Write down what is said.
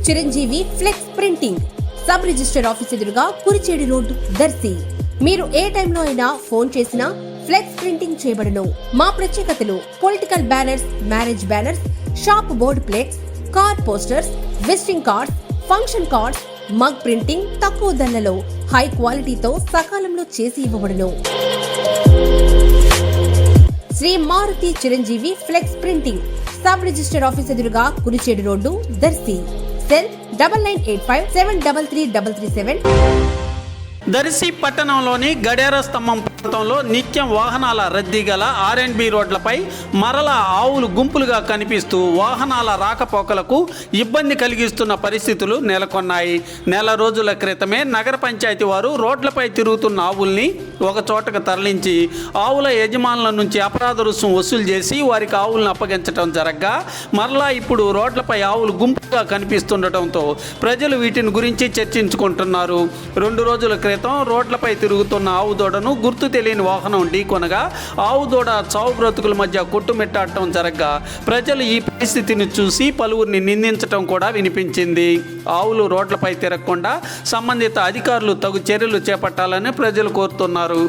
Chiranjeevi flex printing sub register office ఎదురుగా Kurichedu road Darsi. మీరు ఏ టైంలో అయినా ఫోన్ చేసినా ఫ్లెక్స్ ప్రింటింగ్ చేయబడును. మా ప్రత్యేకతలు political banners, marriage banners, shop board plates, car posters, visiting cards, function cards, mug printing తక్కువ ధరలలో హై క్వాలిటీతో సకాలంలో చేసి ఇవ్వబడును. Sri Maruthi Chiranjeevi flex printing sub register office ఎదురుగా కురిచేడు రోడ్డు దర్శి. సెల్ 9985733337. దర్శి పట్టణంలోని గడియార స్తంభం ప్రాంతంలో నిత్యం వాహనాల రద్దీ గల R&B రోడ్లపై మరలా ఆవులు గుంపులుగా కనిపిస్తూ వాహనాల రాకపోకలకు ఇబ్బంది కలిగిస్తున్న పరిస్థితులు నెలకొన్నాయి. నెల రోజుల క్రితమే నగర పంచాయతీ వారు రోడ్లపై తిరుగుతున్న ఆవుల్ని ఒక చోటకు తరలించి ఆవుల యజమానుల నుంచి అపరాధ రుసుము వసూలు చేసి వారికి ఆవులను అప్పగించడం జరగ్గా మరలా ఇప్పుడు రోడ్లపై ఆవులు గుంపుగా కనిపిస్తుండటంతో ప్రజలు వీటిని గురించి చర్చించుకుంటున్నారు. 2 రోజుల క్రితం రోడ్లపై తిరుగుతున్న ఆవు దూడను గుర్తు తెలియని వాహనం ఢీకొనగా ఆవు దూడ చావు బ్రతుకుల మధ్య కొట్టుమిట్టాడటం జరగ్గా ప్రజలు ఈ పరిస్థితిని చూసి పలువురిని నిందించడం కూడా వినిపించింది. ఆవులు రోడ్లపై తిరగకుండా సంబంధిత అధికారులు తగు చర్యలు చేపట్టాలని ప్రజలు కోరుతున్నారు.